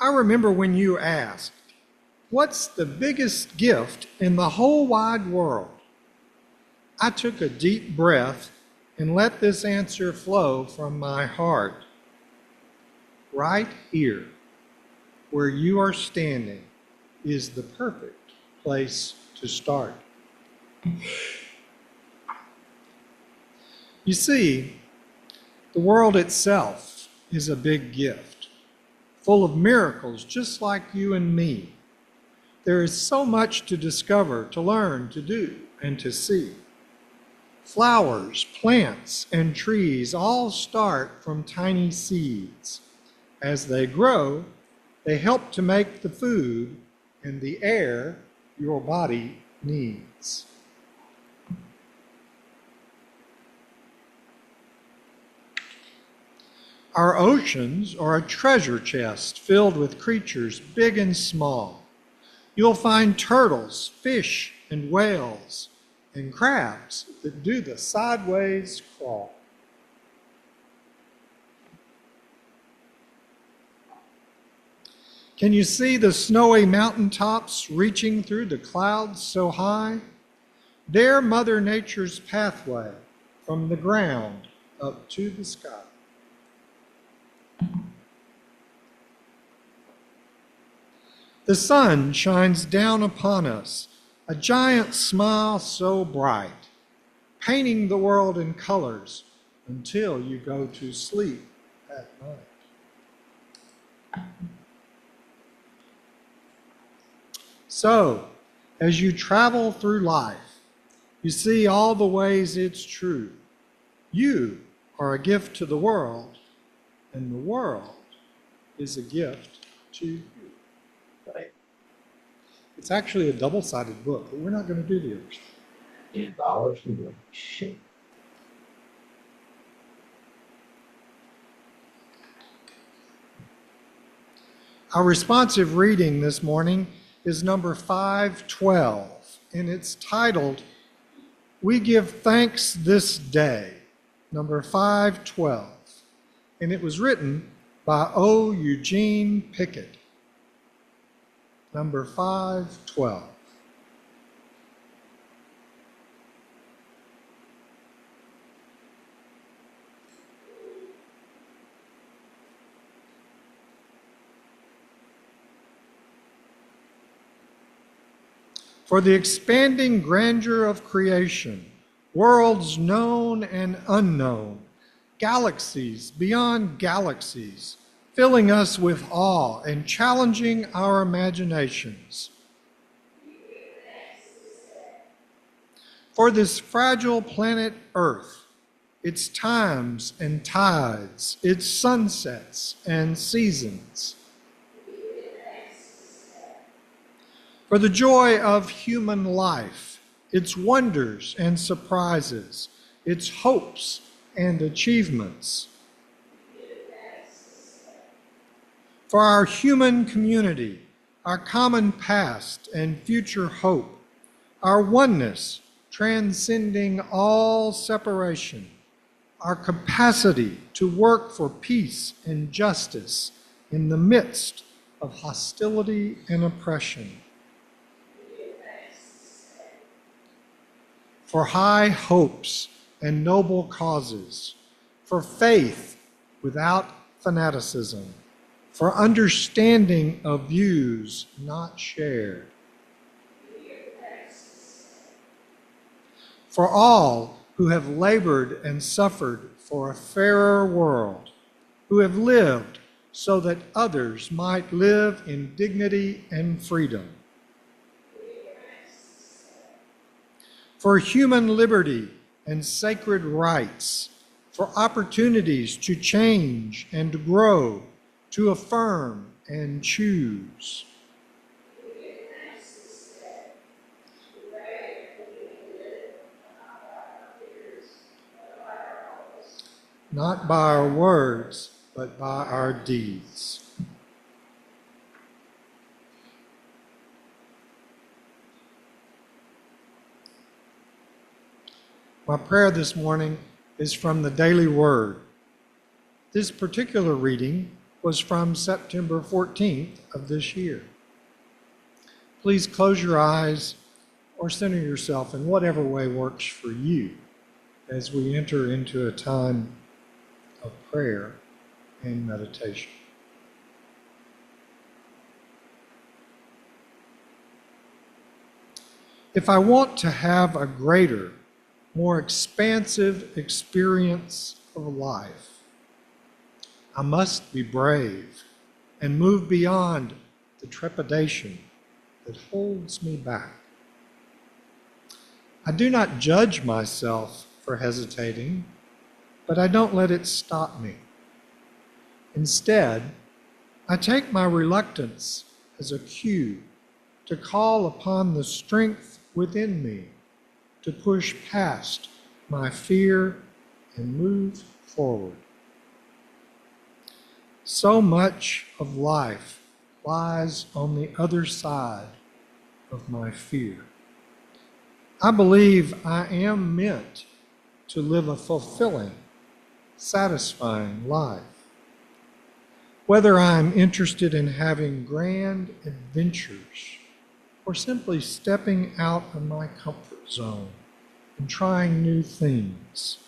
I remember when you asked, "What's the biggest gift in the whole wide world?" I took a deep breath and let this answer flow from my heart. Right here, where you are standing, is the perfect place to start. You see, the world itself is a big gift, full of miracles just like you and me. There is so much to discover, to learn, to do, and to see. Flowers, plants, and trees all start from tiny seeds. As they grow, they help to make the food and the air your body needs. Our oceans are a treasure chest filled with creatures big and small. You'll find turtles, fish, and whales, and crabs that do the sideways crawl. Can you see the snowy mountaintops reaching through the clouds so high? They're Mother Nature's pathway from the ground up to the sky. The sun shines down upon us, a giant smile so bright, painting the world in colors until you go to sleep at night. So, as you travel through life, you see all the ways it's true. You are a gift to the world, and the world is a gift to you. Right. It's actually a double-sided book, but we're not going to do the other side. $10 and you're like, shit. Our responsive reading this morning is number 512, and it's titled, "We Give Thanks This Day," number 512. And it was written by O. Eugene Pickett. Number 512. For the expanding grandeur of creation, worlds known and unknown, galaxies beyond galaxies, filling us with awe and challenging our imaginations. For this fragile planet Earth, its times and tides, its sunsets and seasons. For the joy of human life, its wonders and surprises, its hopes and achievements. For our human community, our common past and future hope, our oneness transcending all separation, our capacity to work for peace and justice in the midst of hostility and oppression. For high hopes and noble causes, for faith without fanaticism, for understanding of views not shared. For all who have labored and suffered for a fairer world, who have lived so that others might live in dignity and freedom. For human liberty and sacred rights, for opportunities to change and grow, to affirm and choose. Not by our words, but by our deeds. My prayer this morning is from the Daily Word. This particular reading was from September 14th of this year. Please close your eyes or center yourself in whatever way works for you as we enter into a time of prayer and meditation. If I want to have a greater, more expansive experience of life, I must be brave and move beyond the trepidation that holds me back. I do not judge myself for hesitating, but I don't let it stop me. Instead, I take my reluctance as a cue to call upon the strength within me to push past my fear and move forward. So much of life lies on the other side of my fear. I believe I am meant to live a fulfilling, satisfying life. Whether I'm interested in having grand adventures or simply stepping out of my comfort zone and trying new things,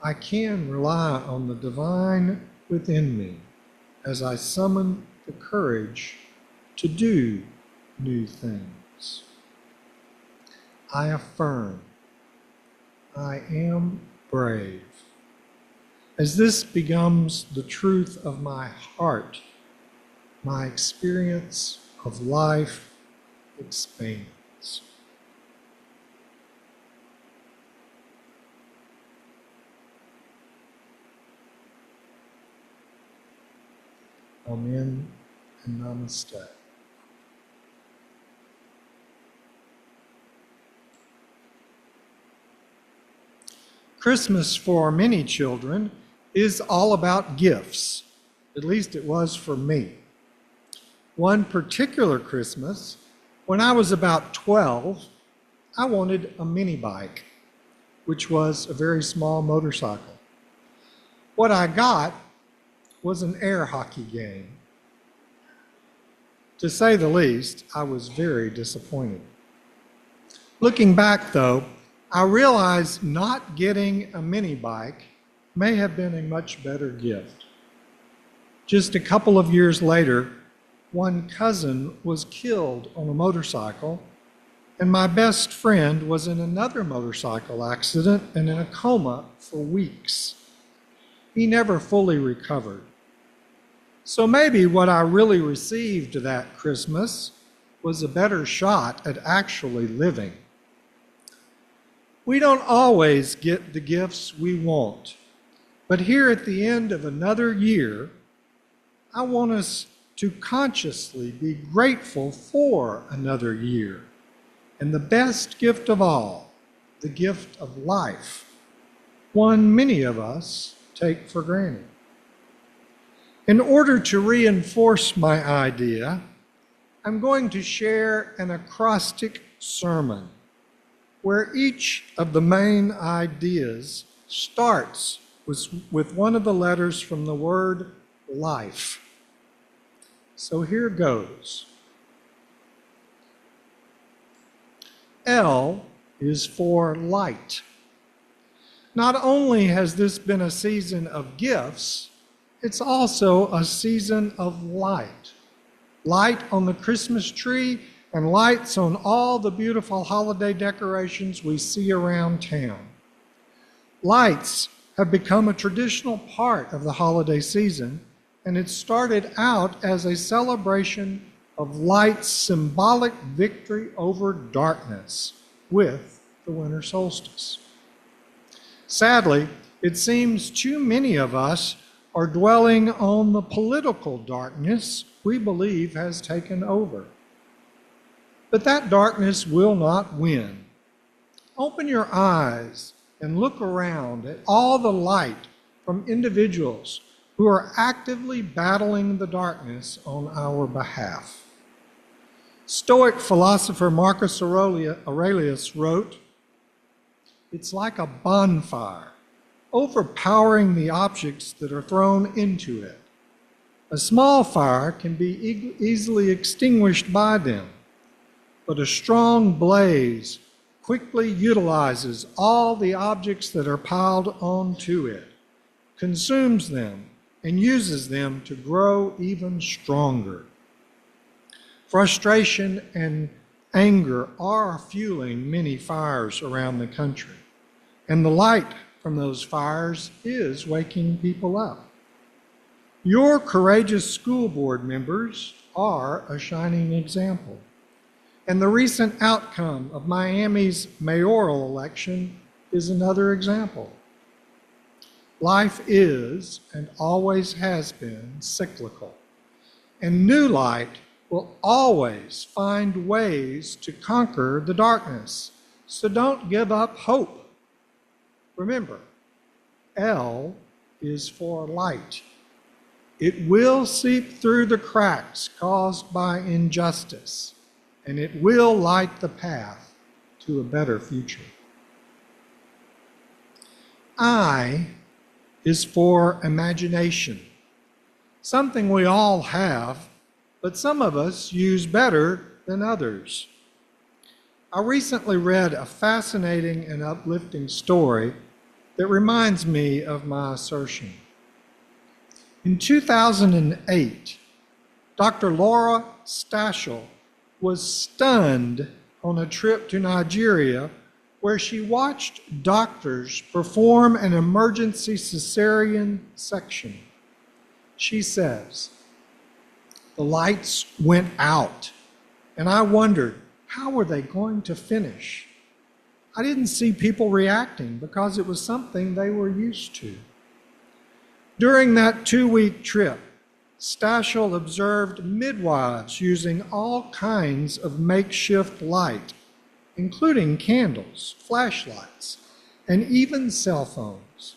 I can rely on the divine within me as I summon the courage to do new things. I affirm, I am brave. As this becomes the truth of my heart, my experience of life expands. Amen and namaste. Christmas for many children is all about gifts. At least it was for me. One particular Christmas, when I was about 12, I wanted a mini bike, which was a very small motorcycle. What I got was an air hockey game. To say the least, I was very disappointed. Looking back, though, I realized not getting a mini bike may have been a much better gift. Just a couple of years later, one cousin was killed on a motorcycle, and my best friend was in another motorcycle accident and in a coma for weeks. He never fully recovered. So maybe what I really received that Christmas was a better shot at actually living. We don't always get the gifts we want, but here at the end of another year, I want us to consciously be grateful for another year, and the best gift of all, the gift of life, one many of us take for granted. In order to reinforce my idea, I'm going to share an acrostic sermon where each of the main ideas starts with one of the letters from the word life. So here goes. L is for light. Not only has this been a season of gifts, it's also a season of light. Light on the Christmas tree and lights on all the beautiful holiday decorations we see around town. Lights have become a traditional part of the holiday season, and it started out as a celebration of light's symbolic victory over darkness with the winter solstice. Sadly, it seems too many of us are dwelling on the political darkness we believe has taken over. But that darkness will not win. Open your eyes and look around at all the light from individuals who are actively battling the darkness on our behalf. Stoic philosopher Marcus Aurelius wrote, "It's like a bonfire, overpowering the objects that are thrown into it. A small fire can be easily extinguished by them, but a strong blaze quickly utilizes all the objects that are piled onto it, consumes them, and uses them to grow even stronger. Frustration and anger are fueling many fires around the country, and the light from those fires is waking people up. Your courageous school board members are a shining example. And the recent outcome of Miami's mayoral election is another example. Life is, and always has been, cyclical. And new light will always find ways to conquer the darkness. So don't give up hope. Remember, L is for light. It will seep through the cracks caused by injustice, and it will light the path to a better future. I is for imagination, something we all have, but some of us use better than others. I recently read a fascinating and uplifting story that reminds me of my assertion. In 2008, Dr. Laura Stachel was stunned on a trip to Nigeria where she watched doctors perform an emergency cesarean section. She says, "The lights went out, and I wondered, how were they going to finish? I didn't see people reacting because it was something they were used to." During that 2-week trip, Stachel observed midwives using all kinds of makeshift light, including candles, flashlights, and even cell phones.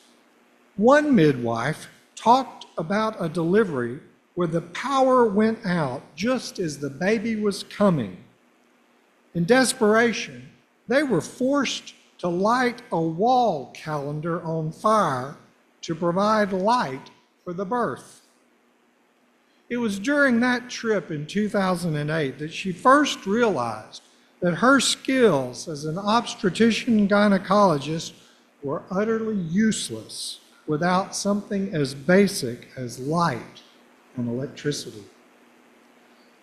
One midwife talked about a delivery where the power went out just as the baby was coming. In desperation, they were forced to light a wall calendar on fire to provide light for the birth. It was during that trip in 2008 that she first realized that her skills as an obstetrician gynecologist were utterly useless without something as basic as light and electricity.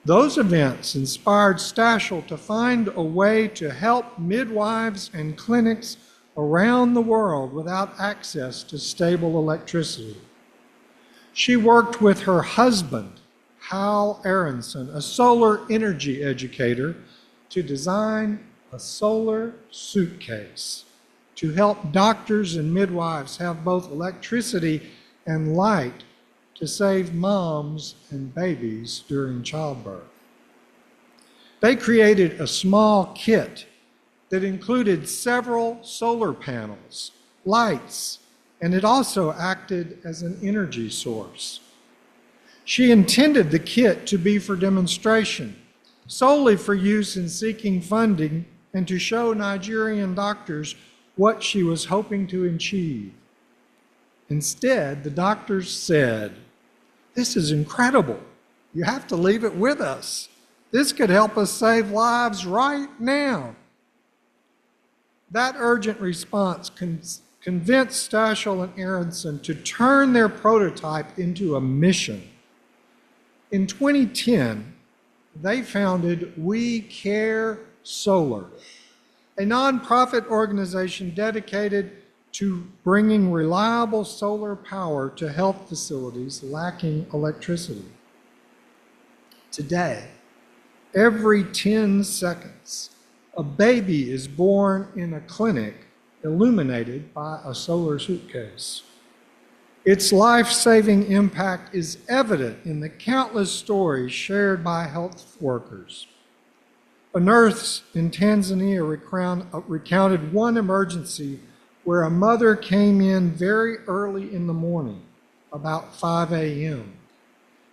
Those events inspired Stachel to find a way to help midwives and clinics around the world without access to stable electricity. She worked with her husband, Hal Aronson, a solar energy educator, to design a solar suitcase to help doctors and midwives have both electricity and light to save moms and babies during childbirth. They created a small kit that included several solar panels, lights, and it also acted as an energy source. She intended the kit to be for demonstration, solely for use in seeking funding and to show Nigerian doctors what she was hoping to achieve. Instead, the doctors said, "This is incredible. You have to leave it with us. This could help us save lives right now." That urgent response convinced Stachel and Aronson to turn their prototype into a mission. In 2010, they founded We Care Solar, a nonprofit organization dedicated to bringing reliable solar power to health facilities lacking electricity. Today, every 10 seconds, a baby is born in a clinic illuminated by a solar suitcase. Its life-saving impact is evident in the countless stories shared by health workers. A nurse in Tanzania recounted one emergency where a mother came in very early in the morning, about 5 a.m.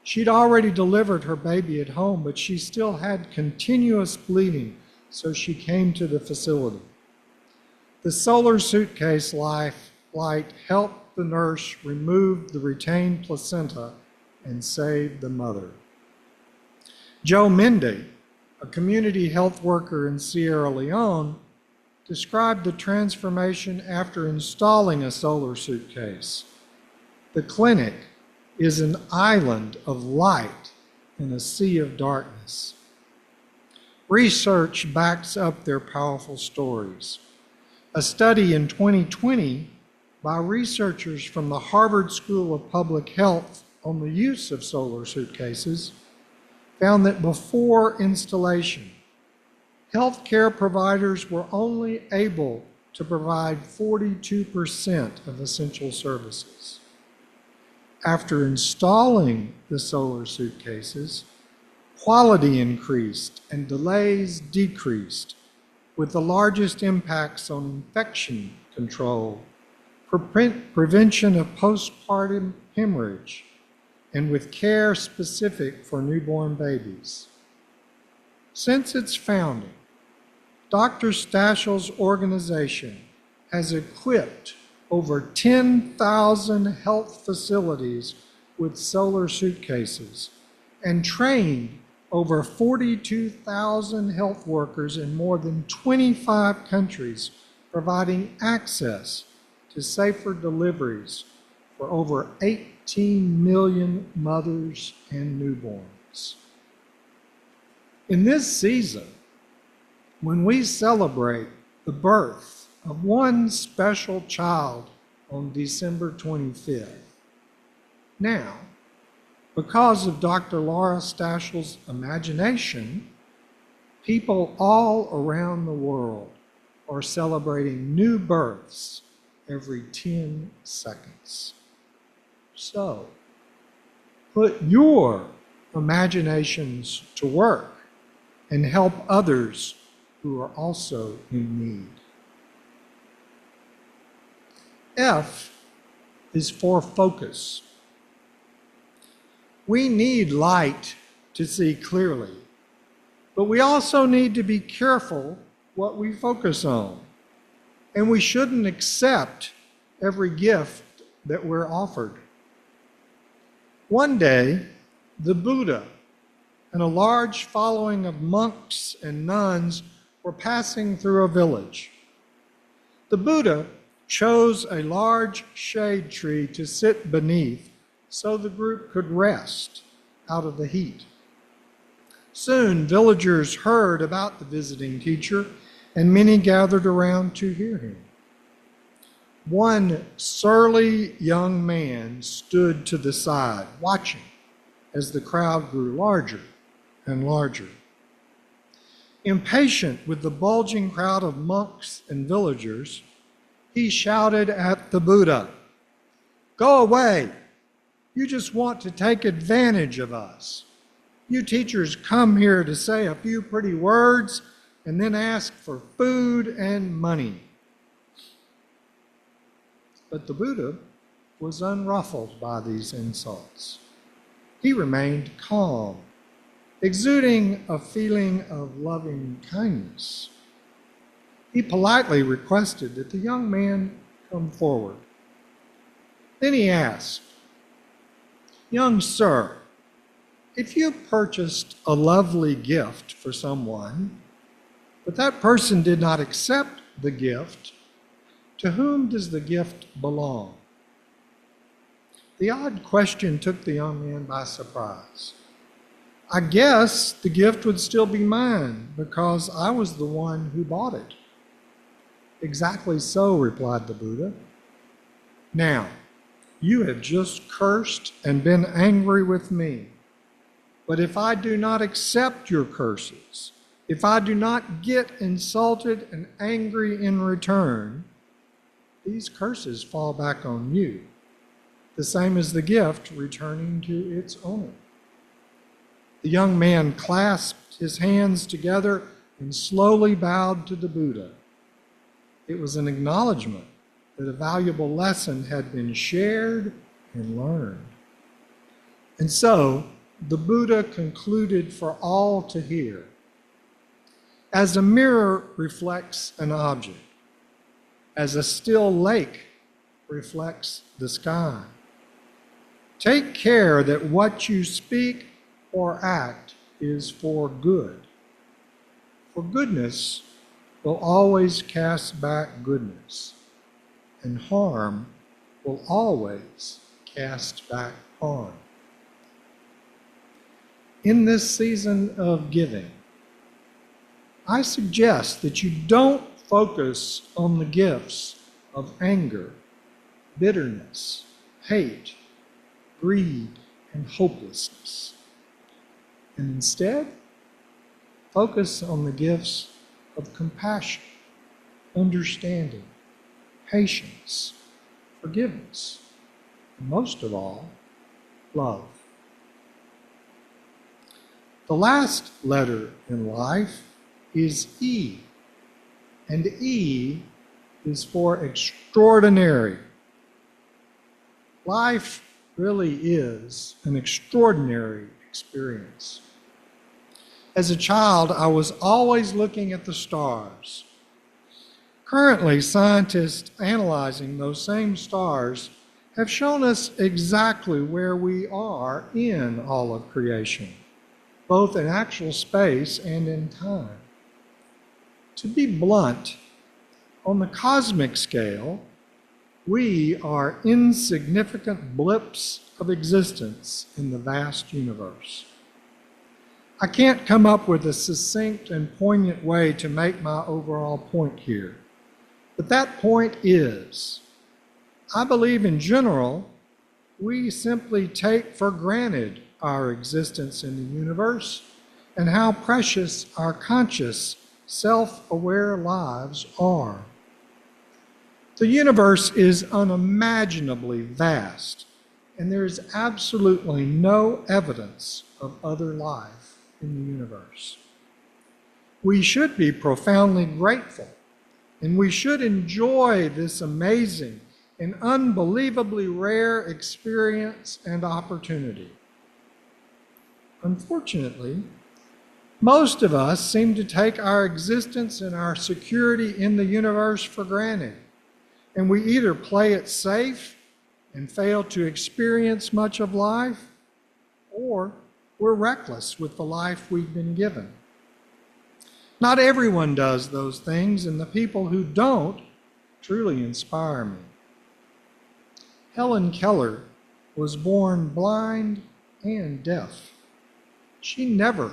She'd already delivered her baby at home, but she still had continuous bleeding, so she came to the facility. The solar suitcase light helped the nurse remove the retained placenta and save the mother. Joe Mende, a community health worker in Sierra Leone, described the transformation after installing a solar suitcase. The clinic is an island of light in a sea of darkness. Research backs up their powerful stories. A study in 2020 by researchers from the Harvard School of Public Health on the use of solar suitcases found that before installation, healthcare providers were only able to provide 42% of essential services. After installing the solar suitcases, quality increased and delays decreased, with the largest impacts on infection control, prevention of postpartum hemorrhage, and with care specific for newborn babies. Since its founding, Dr. Stachel's organization has equipped over 10,000 health facilities with solar suitcases and trained over 42,000 health workers in more than 25 countries, providing access to safer deliveries for over 18 million mothers and newborns. In this season, when we celebrate the birth of one special child on December 25th, now, because of Dr. Laura Stachel's imagination, people all around the world are celebrating new births every 10 seconds. So, put your imaginations to work and help others who are also in need. F is for focus. We need light to see clearly, but we also need to be careful what we focus on. And we shouldn't accept every gift that we're offered. One day, the Buddha and a large following of monks and nuns were passing through a village. The Buddha chose a large shade tree to sit beneath so the group could rest out of the heat. Soon, villagers heard about the visiting teacher, and many gathered around to hear him. One surly young man stood to the side, watching as the crowd grew larger and larger. Impatient with the bulging crowd of monks and villagers, he shouted at the Buddha, "Go away! You just want to take advantage of us. You teachers come here to say a few pretty words and then ask for food and money." But the Buddha was unruffled by these insults. He remained calm, exuding a feeling of loving kindness. He politely requested that the young man come forward. Then he asked, "Young sir, if you purchased a lovely gift for someone, but that person did not accept the gift, to whom does the gift belong?" The odd question took the young man by surprise. "I guess the gift would still be mine because I was the one who bought it." "Exactly so," replied the Buddha. "Now, you have just cursed and been angry with me. But if I do not accept your curses, if I do not get insulted and angry in return, these curses fall back on you, the same as the gift returning to its owner." The young man clasped his hands together and slowly bowed to the Buddha. It was an acknowledgement that a valuable lesson had been shared and learned. And so, the Buddha concluded for all to hear, as a mirror reflects an object, as a still lake reflects the sky, Take care that what you speak or act is for good. For goodness will always cast back goodness, and harm will always cast back harm. In this season of giving, I suggest that you don't focus on the gifts of anger, bitterness, hate, greed, and hopelessness. And instead, focus on the gifts of compassion, understanding, patience, forgiveness, and most of all, love. The last letter in life is E, and E is for extraordinary. Life really is an extraordinary experience. As a child, I was always looking at the stars. Currently, scientists analyzing those same stars have shown us exactly where we are in all of creation, both in actual space and in time. To be blunt, on the cosmic scale, we are insignificant blips of existence in the vast universe. I can't come up with a succinct and poignant way to make my overall point here, but that point is, I believe in general, we simply take for granted our existence in the universe and how precious our conscious, self-aware lives are. The universe is unimaginably vast, and there is absolutely no evidence of other life in the universe. We should be profoundly grateful, and we should enjoy this amazing and unbelievably rare experience and opportunity. Unfortunately, most of us seem to take our existence and our security in the universe for granted, and we either play it safe and fail to experience much of life, or we're reckless with the life we've been given. Not everyone does those things, and the people who don't truly inspire me. Helen Keller was born blind and deaf. She never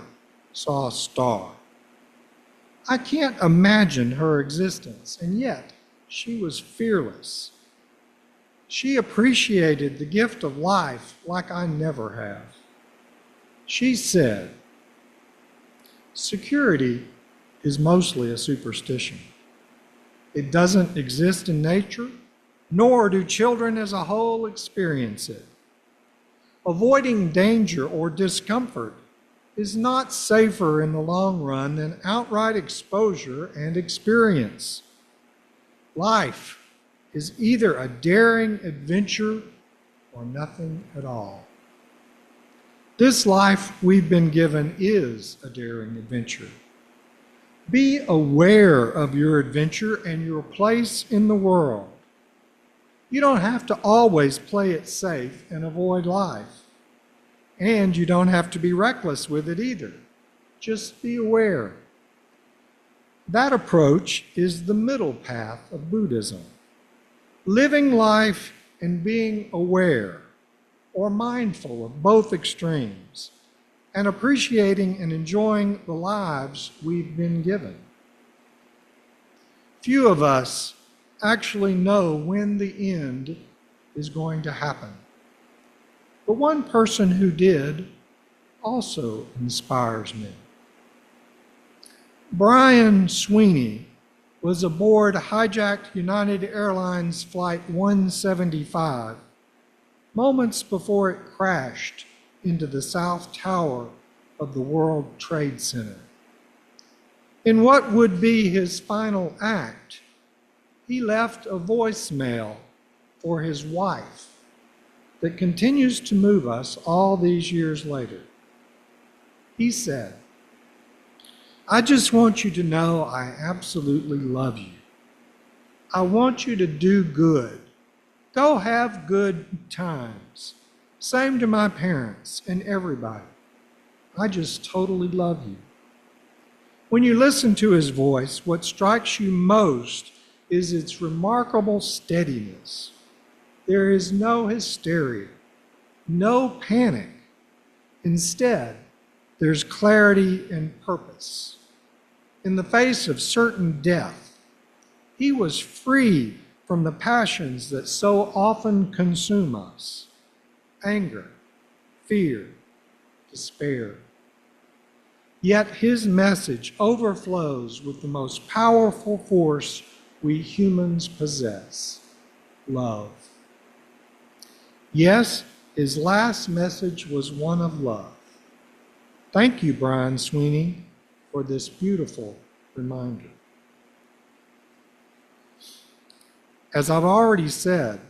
saw a star. I can't imagine her existence, and yet she was fearless. She appreciated the gift of life like I never have. She said, "Security is mostly a superstition. It doesn't exist in nature, nor do children as a whole experience it. Avoiding danger or discomfort is not safer in the long run than outright exposure and experience. Life is either a daring adventure or nothing at all. This life we've been given is a daring adventure. Be aware of your adventure and your place in the world. You don't have to always play it safe and avoid life. And you don't have to be reckless with it either. Just be aware. That approach is the middle path of Buddhism. Living life and being aware or mindful of both extremes, and appreciating and enjoying the lives we've been given. Few of us actually know when the end is going to happen. But one person who did also inspires me. Brian Sweeney was aboard hijacked United Airlines Flight 175 moments before it crashed into the South Tower of the World Trade Center. In what would be his final act, he left a voicemail for his wife that continues to move us all these years later. He said, "I just want you to know I absolutely love you. I want you to do good. Go have good times. Same to my parents and everybody. I just totally love you. When you listen to his voice, what strikes you most is its remarkable steadiness. There is no hysteria, no panic. Instead, there's clarity and purpose. In the face of certain death, he was free from the passions that so often consume us: anger, fear, despair. Yet his message overflows with the most powerful force we humans possess: love. Yes, his last message was one of love. Thank you, Brian Sweeney, for this beautiful reminder. As I've already said,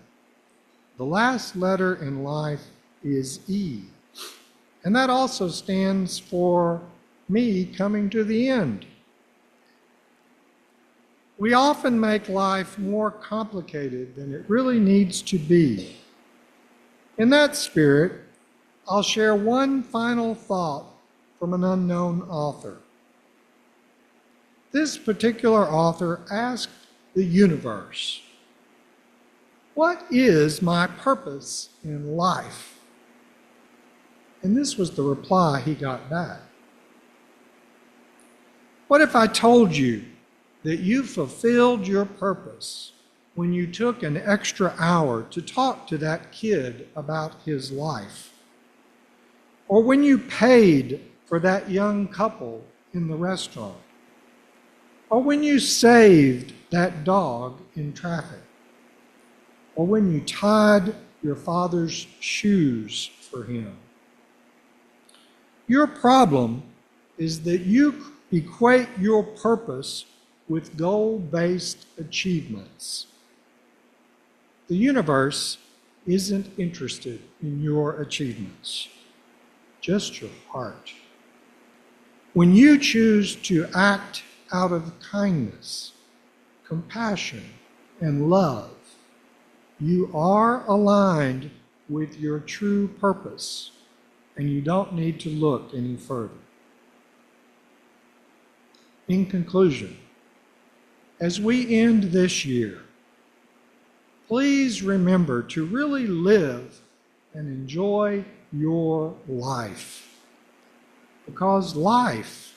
the last letter in life is E, and that also stands for me coming to the end. We often make life more complicated than it really needs to be. In that spirit, I'll share one final thought from an unknown author. This particular author asked the universe, "What is my purpose in life?" And this was the reply he got back. What if I told you that you fulfilled your purpose when you took an extra hour to talk to that kid about his life? Or when you paid for that young couple in the restaurant? Or when you saved that dog in traffic? Or when you tied your father's shoes for him? Your problem is that you equate your purpose with goal-based achievements. The universe isn't interested in your achievements, just your heart. When you choose to act out of kindness, compassion, and love, you are aligned with your true purpose, and you don't need to look any further. In conclusion, as we end this year, please remember to really live and enjoy your life, because life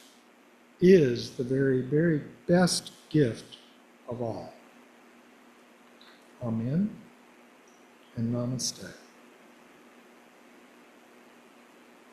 is the very, very best gift of all. Amen and namaste.